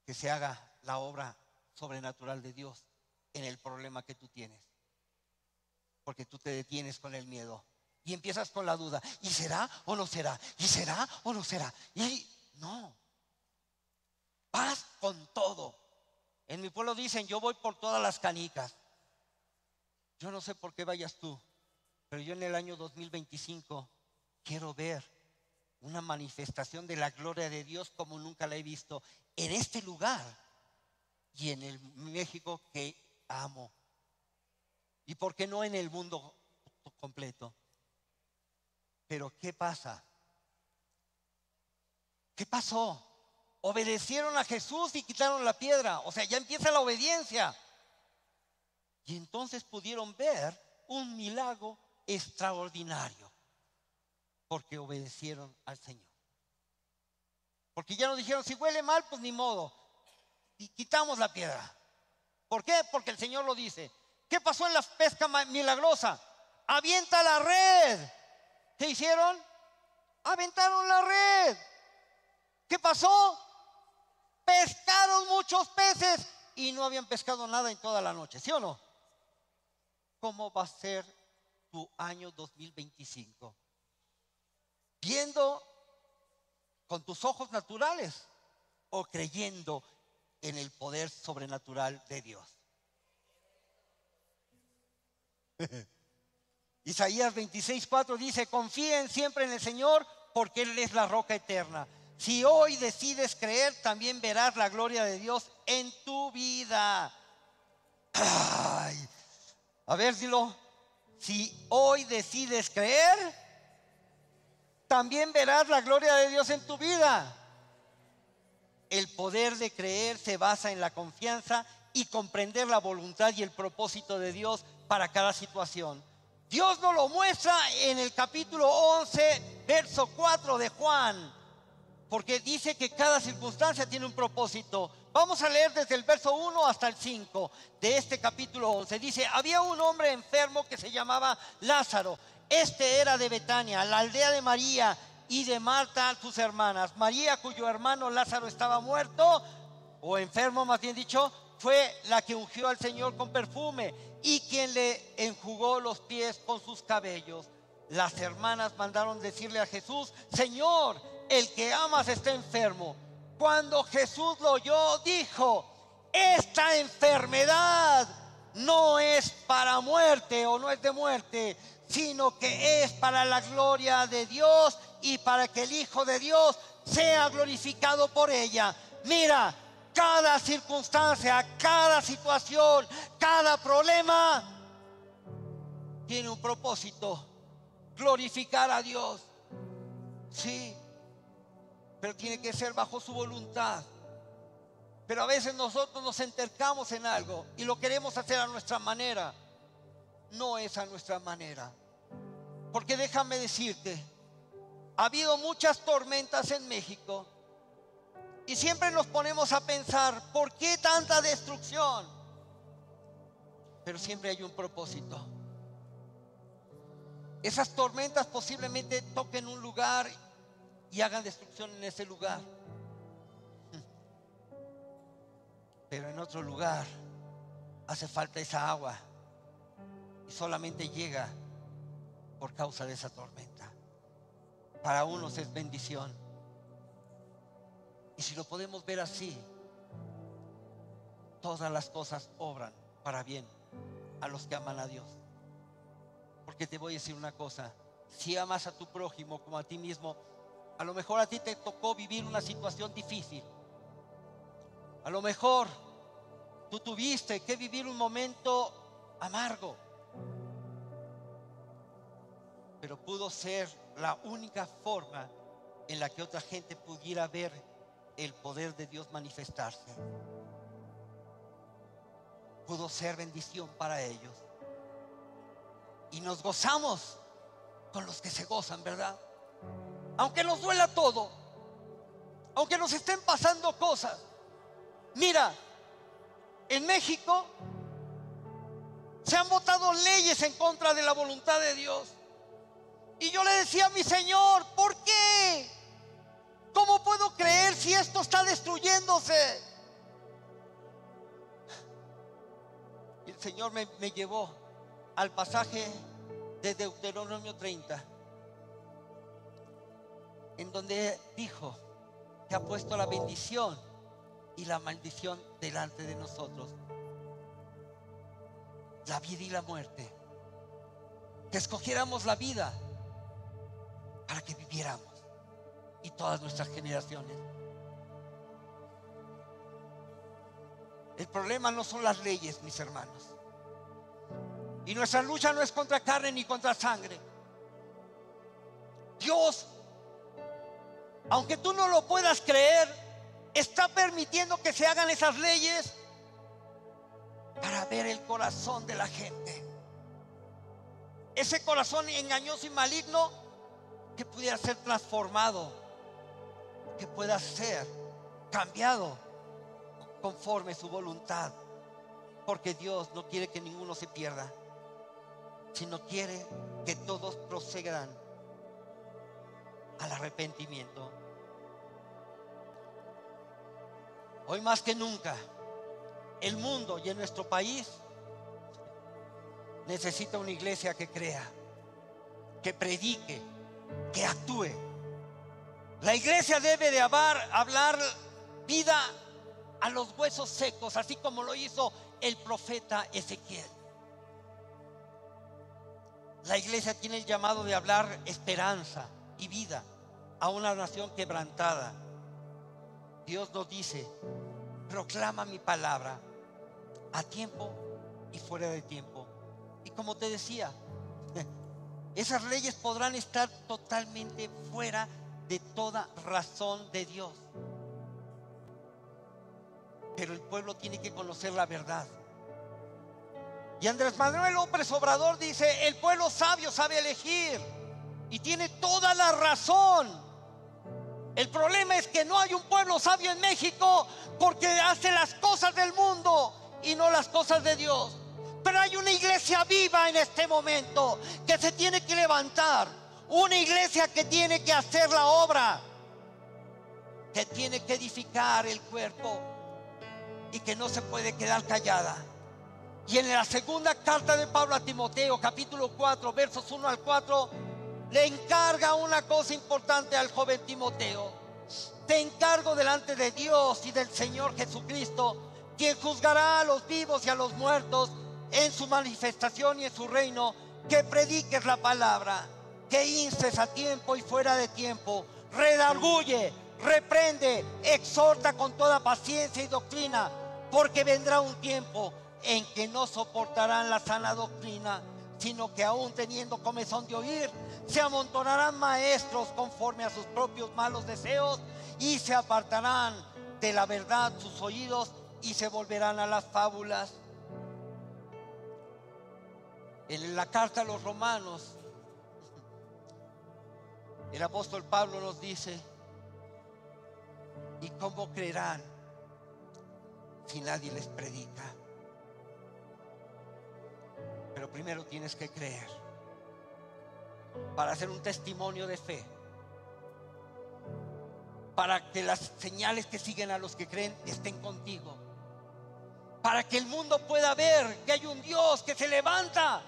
que se haga la obra sobrenatural de Dios en el problema que tú tienes. Porque tú te detienes con el miedo y empiezas con la duda. ¿Y será o no será? ¿Y será o no será? Y no. Vas con todo. En mi pueblo dicen: yo voy por todas las canicas. Yo no sé por qué vayas tú, pero yo en el año 2025 quiero ver una manifestación de la gloria de Dios como nunca la he visto en este lugar y en el México que amo. ¿Y por qué no en el mundo completo? Pero ¿qué pasa? ¿Qué pasó? Obedecieron a Jesús y quitaron la piedra. O sea, ya empieza la obediencia. Y entonces pudieron ver un milagro extraordinario porque obedecieron al Señor. Porque ya no dijeron: si huele mal, pues ni modo, y quitamos la piedra. ¿Por qué? Porque el Señor lo dice. ¿Qué pasó en la pesca milagrosa? Avienta la red. ¿Qué hicieron? Aventaron la red. ¿Qué pasó? Pescaron muchos peces y no habían pescado nada en toda la noche, ¿sí o no? ¿Cómo va a ser tu año 2025? ¿Viendo con tus ojos naturales o creyendo en el poder sobrenatural de Dios? Isaías 26:4 dice: confíen siempre en el Señor porque Él es la roca eterna. Si hoy decides creer, también verás la gloria de Dios en tu vida. Ay, a ver, dilo. Si hoy decides creer, también verás la gloria de Dios en tu vida. El poder de creer se basa en la confianza y comprender la voluntad y el propósito de Dios para cada situación. Dios nos lo muestra en el capítulo 11, verso 4 de Juan, porque dice que cada circunstancia tiene un propósito. Vamos a leer desde el verso 1 hasta el 5 de este capítulo 11. Dice: había un hombre enfermo que se llamaba Lázaro. Este era de Betania, la aldea de María y de Marta, sus hermanas. María, cuyo hermano Lázaro estaba muerto, o enfermo más bien dicho, fue la que ungió al Señor con perfume y quien le enjugó los pies con sus cabellos. Las hermanas mandaron decirle a Jesús: Señor, el que amas está enfermo. Cuando Jesús lo oyó, dijo: esta enfermedad no es para muerte, o no es de muerte, sino que es para la gloria de Dios y para que el Hijo de Dios sea glorificado por ella. Mira, cada circunstancia, cada situación, cada problema tiene un propósito: glorificar a Dios. Sí, pero tiene que ser bajo su voluntad. Pero a veces nosotros nos entercamos en algo y lo queremos hacer a nuestra manera. No es a nuestra manera. Porque déjame decirte, ha habido muchas tormentas en México y siempre nos ponemos a pensar: ¿por qué tanta destrucción? Pero siempre hay un propósito. Esas tormentas posiblemente toquen un lugar y hagan destrucción en ese lugar, pero en otro lugar hace falta esa agua y solamente llega por causa de esa tormenta. Para unos es bendición, y si lo podemos ver así, todas las cosas obran para bien a los que aman a Dios. Porque te voy a decir una cosa: si amas a tu prójimo como a ti mismo, a lo mejor a ti te tocó vivir una situación difícil. A lo mejor tú tuviste que vivir un momento amargo, pero pudo ser la única forma en la que otra gente pudiera ver el poder de Dios manifestarse. Pudo ser bendición para ellos. Y nos gozamos con los que se gozan, ¿verdad? Aunque nos duela todo, aunque nos estén pasando cosas. Mira, en México se han votado leyes en contra de la voluntad de Dios. Y yo le decía a mi Señor: ¿por qué? ¿Cómo puedo creer si esto está destruyéndose? Y el Señor me llevó al pasaje de Deuteronomio 30, en donde dijo que ha puesto la bendición y la maldición delante de nosotros, la vida y la muerte, que escogiéramos la vida para que viviéramos, y todas nuestras generaciones. El problema no son las leyes, mis hermanos, y nuestra lucha no es contra carne ni contra sangre. Dios, aunque tú no lo puedas creer, está permitiendo que se hagan esas leyes para ver el corazón de la gente. Ese corazón engañoso y maligno que pudiera ser transformado, que pueda ser cambiado conforme su voluntad. Porque Dios no quiere que ninguno se pierda, sino quiere que todos procedan al arrepentimiento. Hoy más que nunca, el mundo y en nuestro país necesita una iglesia que crea, que predique, que actúe. La iglesia debe de hablar vida a los huesos secos, así como lo hizo el profeta Ezequiel. La iglesia tiene el llamado de hablar esperanza y vida a una nación quebrantada Dios nos dice: proclama mi palabra a tiempo y fuera de tiempo. Y como te decía, esas leyes podrán estar totalmente fuera de toda razón de Dios, pero el pueblo tiene que conocer la verdad. Y Andrés Manuel López Obrador dice: el pueblo sabio sabe elegir, y tiene toda la razón. El problema es que no hay un pueblo sabio en México, porque hace las cosas del mundo y no las cosas de Dios. Pero hay una iglesia viva en este momento que se tiene que levantar, una iglesia que tiene que hacer la obra, que tiene que edificar el cuerpo y que no se puede quedar callada. Y en la segunda carta de Pablo a Timoteo, capítulo 4, versos 1 al 4, le encarga una cosa importante al joven Timoteo: te encargo delante de Dios y del Señor Jesucristo, quien juzgará a los vivos y a los muertos en su manifestación y en su reino, que prediques la palabra, que instes a tiempo y fuera de tiempo, redarguye, reprende, exhorta con toda paciencia y doctrina, porque vendrá un tiempo en que no soportarán la sana doctrina, sino que aún teniendo comezón de oír, se amontonarán maestros conforme a sus propios malos deseos, y se apartarán de la verdad sus oídos y se volverán a las fábulas. En la carta a los Romanos, el apóstol Pablo nos dice: ¿y cómo creerán si nadie les predica? Pero primero tienes que creer para hacer un testimonio de fe, para que las señales que siguen a los que creen estén contigo, para que el mundo pueda ver que hay un Dios que se levanta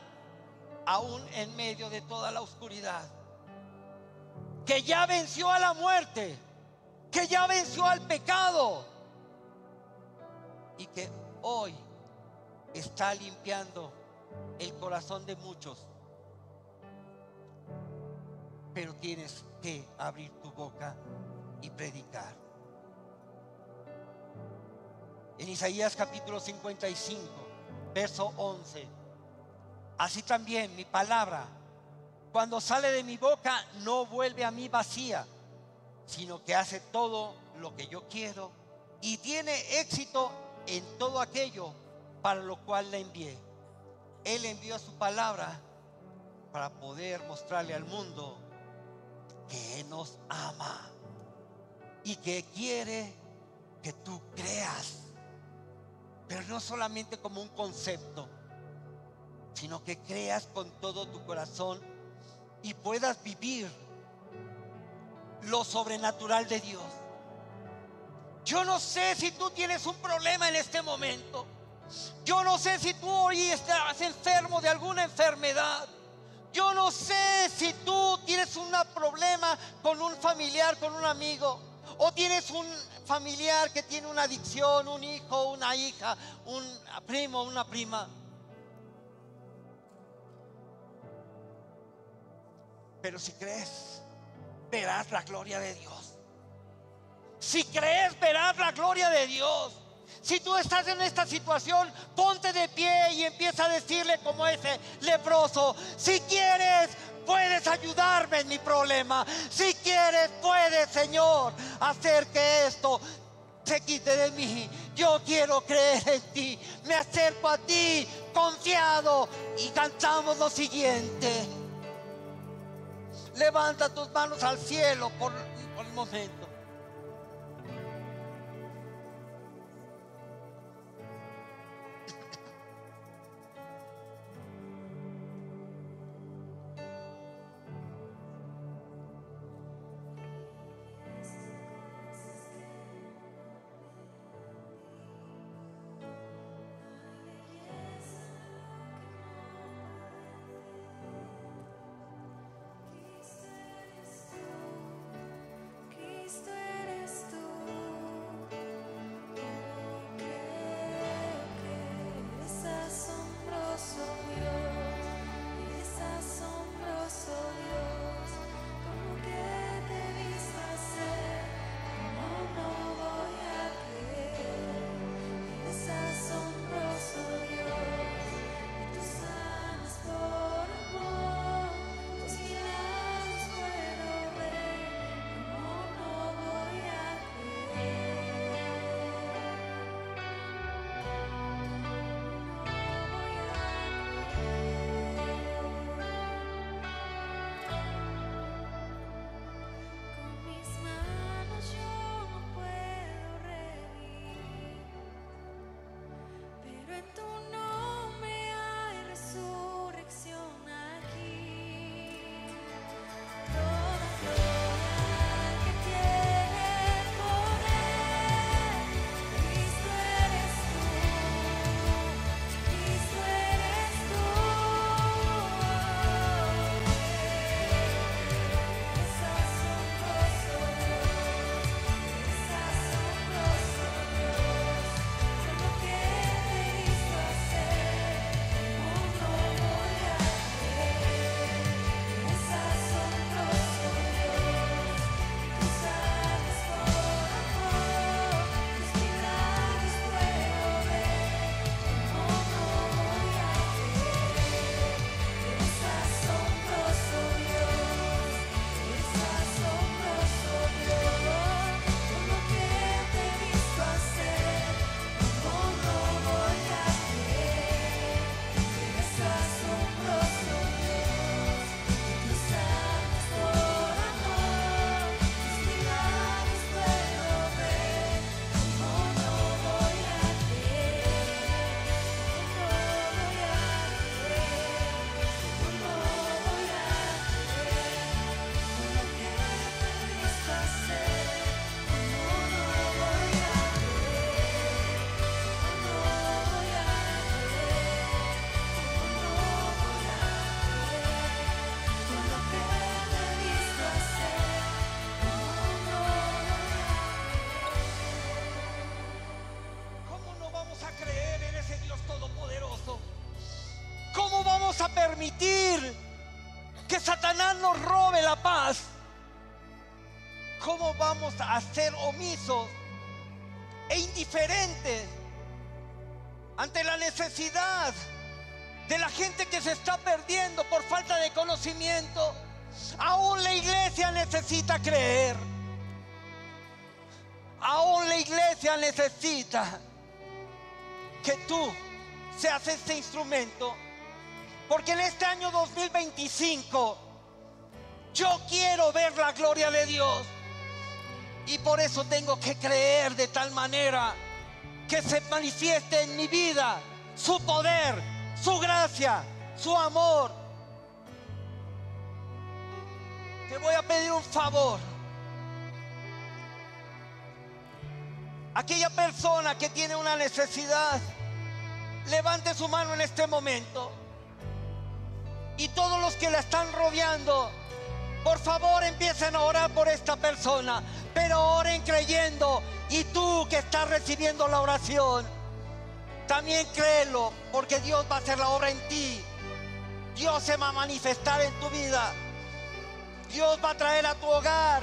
aún en medio de toda la oscuridad, que ya venció a la muerte, que ya venció al pecado, y que hoy está limpiando el corazón de muchos. Pero tienes que abrir tu boca y predicar. En Isaías capítulo 55, verso 11: así también mi palabra, cuando sale de mi boca, no vuelve a mí vacía, sino que hace todo lo que yo quiero y tiene éxito en todo aquello para lo cual la envié. Él envió su palabra para poder mostrarle al mundo que nos ama y que quiere que tú creas, pero no solamente como un concepto, sino que creas con todo tu corazón y puedas vivir lo sobrenatural de Dios. Yo no sé si tú tienes un problema en este momento. Yo no sé si tú hoy estás enfermo de alguna enfermedad. Yo no sé si tú tienes un problema con un familiar, con un amigo, o tienes un familiar que tiene una adicción, un hijo, una hija, un primo, una prima. Pero si crees, verás la gloria de Dios. Si crees, verás la gloria de Dios. Si tú estás en esta situación, ponte de pie y empieza a decirle como ese leproso: si quieres, puedes ayudarme en mi problema. Si quieres, puedes, Señor, hacer que esto se quite de mí. Yo quiero creer en ti. Me acerco a ti confiado y cantamos lo siguiente. Levanta tus manos al cielo por el momento. Cristo que Satanás nos robe la paz, ¿cómo vamos a ser omisos e indiferentes ante la necesidad de la gente que se está perdiendo por falta de conocimiento? Aún la iglesia necesita creer. Aún la iglesia necesita que tú seas este instrumento, porque en este año 2025 yo quiero ver la gloria de Dios, y por eso tengo que creer de tal manera que se manifieste en mi vida su poder, su gracia, su amor. Te voy a pedir un favor. Aquella persona que tiene una necesidad, levante su mano en este momento. Y todos los que la están rodeando, por favor empiecen a orar por esta persona, pero oren creyendo. Y tú que estás recibiendo la oración, también créelo, porque Dios va a hacer la obra en ti. Dios se va a manifestar en tu vida. Dios va a traer a tu hogar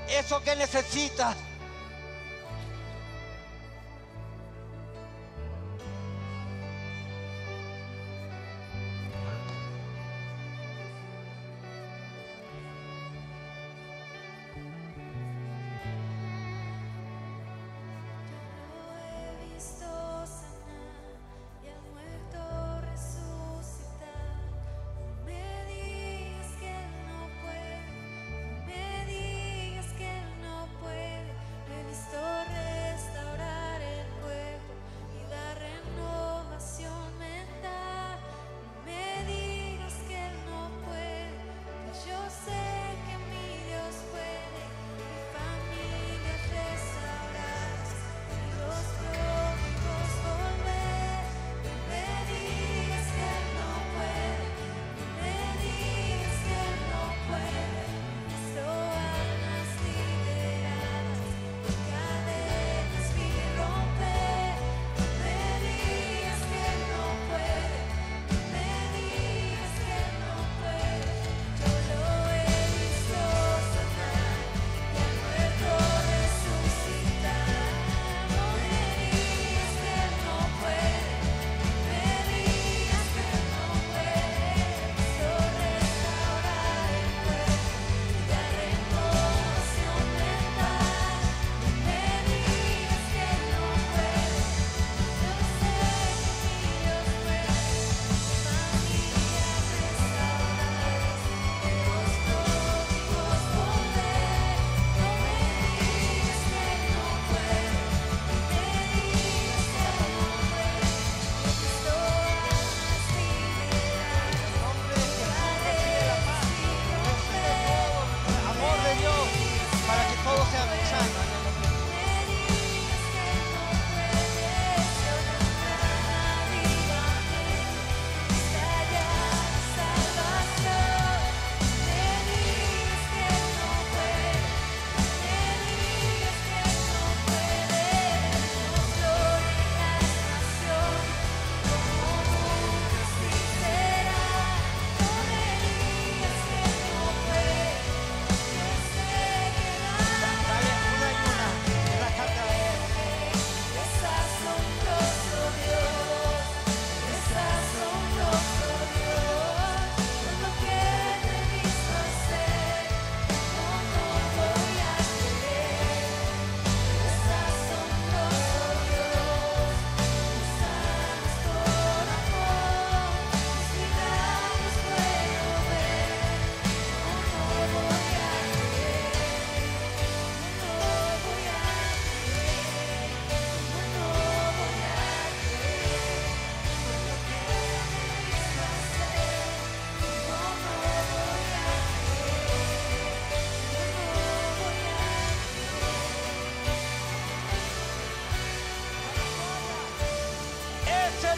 eso que necesitas.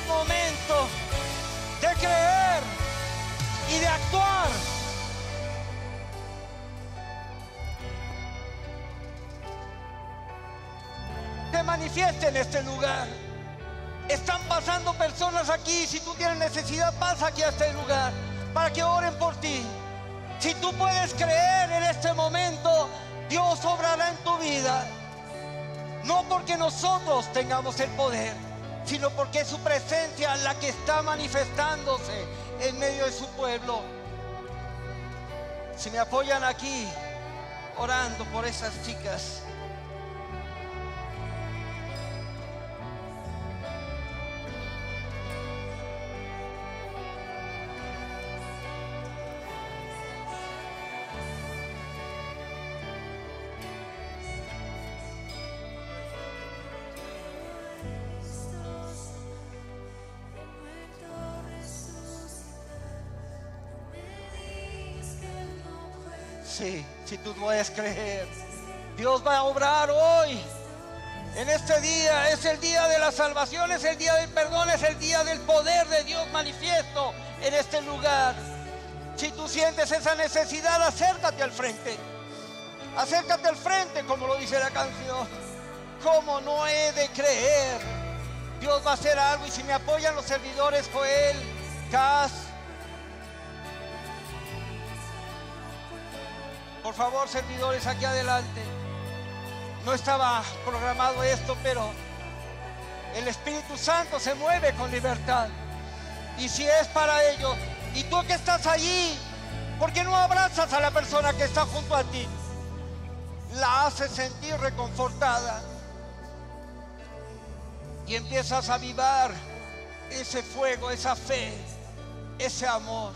Momento de creer y de actuar. Se manifiesta en este lugar. Están pasando personas aquí. Si tú tienes necesidad, pasa aquí a este lugar para que oren por ti. Si tú puedes creer en este momento, Dios obrará en tu vida. No porque nosotros tengamos el poder, sino porque es su presencia la que está manifestándose en medio de su pueblo. Si me apoyan aquí, orando por esas chicas. Sí, si tú puedes creer, Dios va a obrar hoy, en este día. Es el día de la salvación, es el día del perdón, es el día del poder de Dios manifiesto en este lugar. Si tú sientes esa necesidad, acércate al frente. Acércate al frente, como lo dice la canción. ¿Cómo no he de creer? Dios va a hacer algo. Y si me apoyan los servidores, Joel, Cas, por favor, servidores, aquí adelante. No estaba programado esto, pero el Espíritu Santo se mueve con libertad. Y si es para ello, y tú que estás allí, ¿por qué no abrazas a la persona que está junto a ti? La haces sentir reconfortada. Y empiezas a avivar ese fuego, esa fe, ese amor.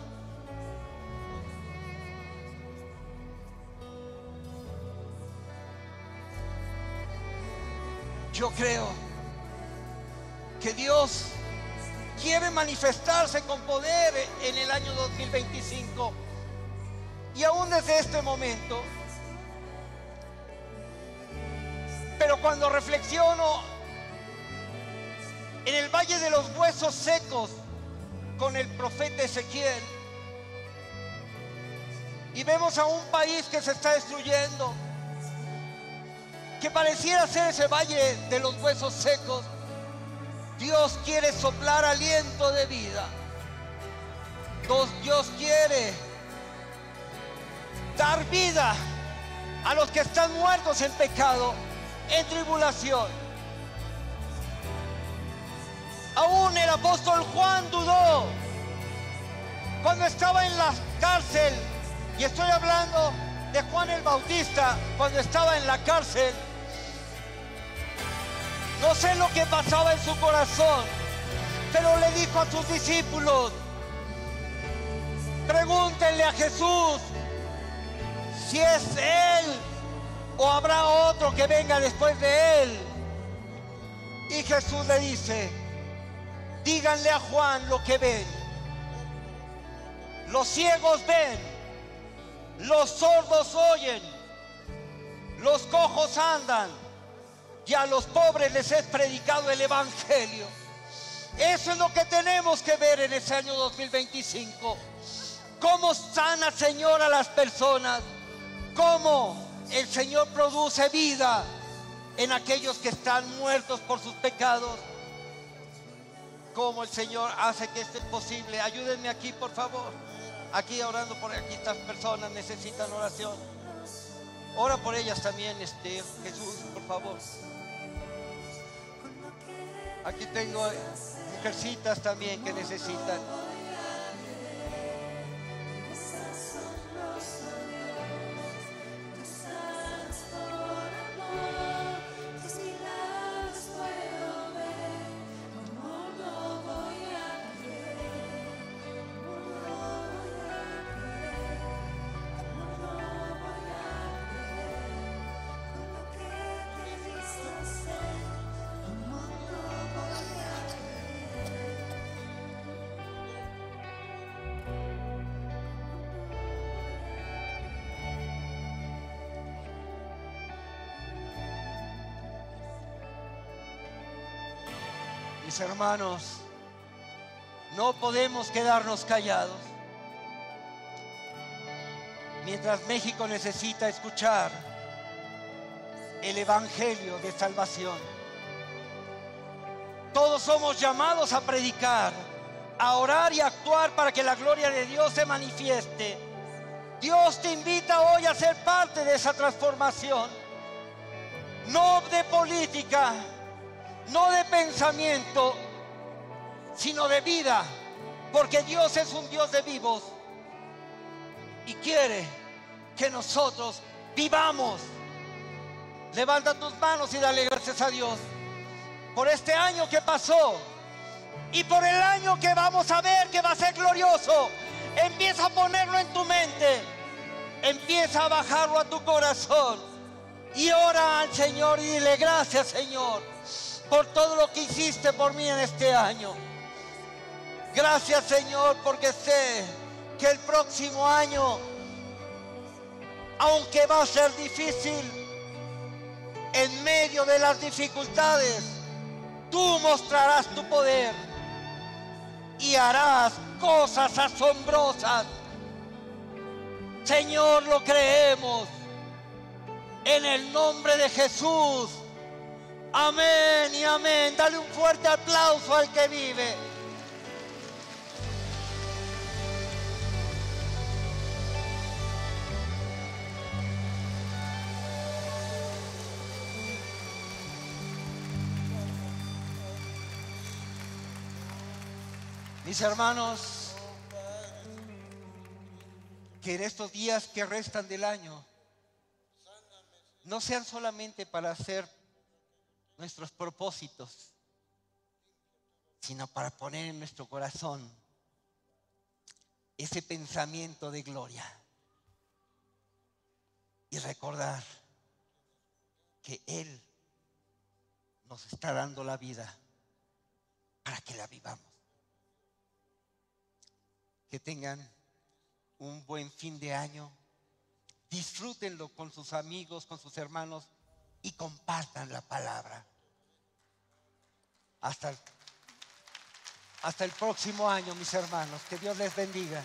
Yo creo que Dios quiere manifestarse con poder en el año 2025. Y aún desde este momento. Pero cuando reflexiono en el valle de los huesos secos con el profeta Ezequiel, y vemos a un país que se está destruyendo, que pareciera ser ese valle de los huesos secos, Dios quiere soplar aliento de vida. Dios quiere dar vida a los que están muertos en pecado, en tribulación. Aún el apóstol Juan dudó cuando estaba en la cárcel, y estoy hablando de Juan el Bautista cuando estaba en la cárcel. No sé lo que pasaba en su corazón, pero le dijo a sus discípulos: pregúntenle a Jesús si es Él o habrá otro que venga después de Él. Y Jesús le dice: díganle a Juan lo que ven. Los ciegos ven, los sordos oyen, los cojos andan, y a los pobres les es predicado el Evangelio. Eso es lo que tenemos que ver en este año 2025. Cómo sana, Señor, a las personas. Cómo el Señor produce vida en aquellos que están muertos por sus pecados. Cómo el Señor hace que esto es posible. Ayúdenme aquí, por favor. Aquí orando por aquí, estas personas necesitan oración. Ora por ellas también, Jesús, por favor. Aquí tengo mujercitas también que necesitan. Mis hermanos, no podemos quedarnos callados. Mientras México necesita escuchar el Evangelio de salvación. Todos somos llamados a predicar, a orar y a actuar para que la gloria de Dios se manifieste. Dios te invita hoy a ser parte de esa transformación. No de política, no de pensamiento, sino de vida. Porque Dios es un Dios de vivos y quiere que nosotros vivamos. Levanta tus manos y dale gracias a Dios por este año que pasó y por el año que vamos a ver que va a ser glorioso. Empieza a ponerlo en tu mente, empieza a bajarlo a tu corazón y ora al Señor y dile: gracias, Señor, por todo lo que hiciste por mí en este año. Gracias, Señor, porque sé que el próximo año, aunque va a ser difícil, en medio de las dificultades, tú mostrarás tu poder y harás cosas asombrosas. Señor, lo creemos en el nombre de Jesús. Amén y amén. Dale un fuerte aplauso al que vive. Mis hermanos, que en estos días que restan del año no sean solamente para hacer nuestros propósitos, sino para poner en nuestro corazón ese pensamiento de gloria y recordar que Él nos está dando la vida para que la vivamos. Que tengan un buen fin de año, disfrútenlo con sus amigos, con sus hermanos y compartan la palabra. Hasta el próximo año, mis hermanos. Que Dios les bendiga.